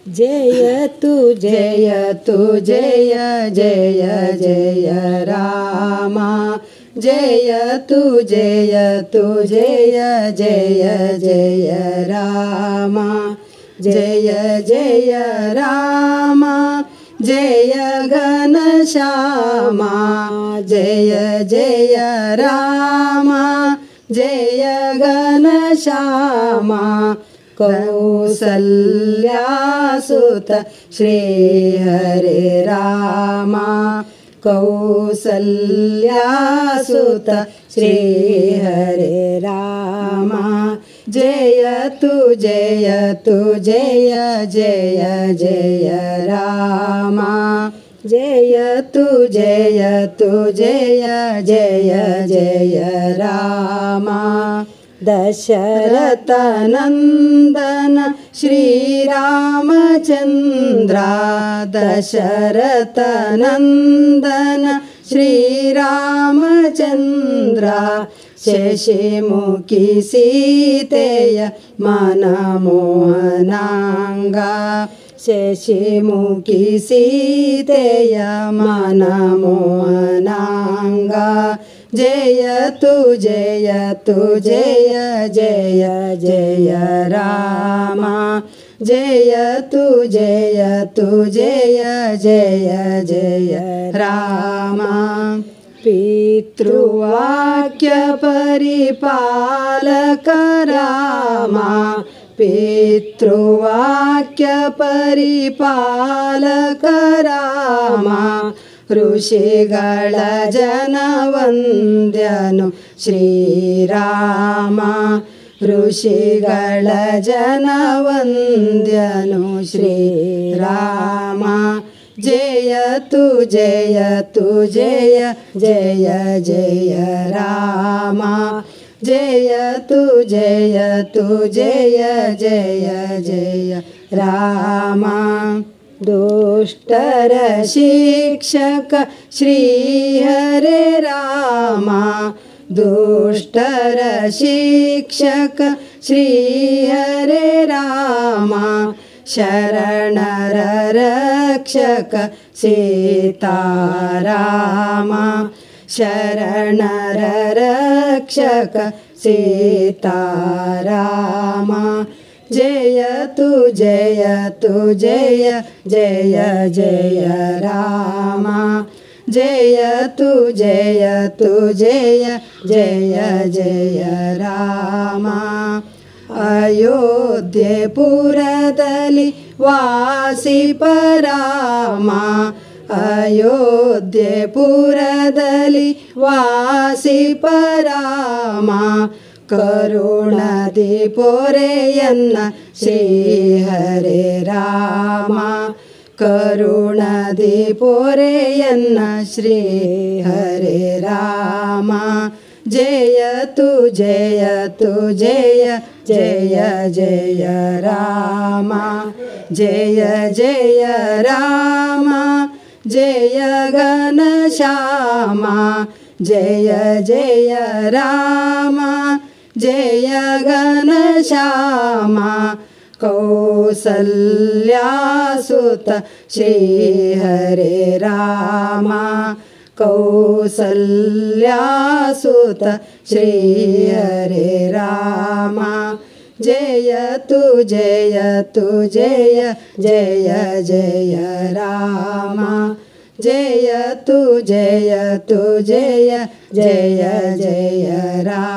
जयतु जयतु जय जय जय राम जयतु जयतु जय जय जय राम जय जय राम जय घनश्यामा जय जय राम जय घनश्यामा कौसल्यासुत श्री हरे राम कौसल्यासुत श्री हरे राम जयतु जयतु जय जय जय राम जयतु जयतु जय जय जय राम दशरथनंदन श्री रामचंद्र दशरथनंदन श्री रामचंद्र शशिमुखी सीतेय मनमोहनांगा शशिमुखी सीतेय मनमोहनांगा जयतु जयतु जय जय जय राम जयतु जयतु जय जय जय राम पितृवाक्य परिपालक राम पितृवाक्य परिपालक राम ಋಷಿಗಳ ಜನವಂದ್ಯನು ಶ್ರೀರಾಮ ಋಷಿಗಳ ಜನವಂದ್ಯನು ಶ್ರೀರಾಮ ಜಯತು ಜಯತು ಜಯ ಜಯ ಜಯ ರಾಮ ಜಯತು ಜಯತು ಜಯ ಜಯ ಜಯ ರಾಮ दुष्टर शिक्षक श्री हरे राम दुष्टर शिक्षक श्री हरे राम शरणर रक्षक सीताराम शरणर रक्षक सीताराम जयतु जयतु जय जय जय राम जयतु जयतु जय जय जय राम अयोध्यपुरದಲ್ಲಿ ವಾಸಿಪರಾಮ ಅಯೋಧ್ಯಪುರದಲ್ಲಿ ವಾಸಿಪರಾಮ ಕರುಣದಿ ಪೊರೆಯನ್ನ ಶ್ರೀ ಹರೇ ರಾಮ ಕರುಣದಿ ಪೊರೆಯನ್ನ ಶ್ರೀ ಹರೇ ರಾಮ ಜಯತು ಜಯತು ಜಯ ಜಯ ಜಯ ರಾಮ ಜಯ ಜಯ ರಾಮ ಜಯ ಘನಶ್ಯಾಮ ಜಯ ಜಯ ರಾಮ जय घनश्यामा कौसल्यासुत श्री हरे राम कौसल्यासुत श्री हरे राम जयतु जयतु जय जय जय राम जयतु जयतु जय जय जय राम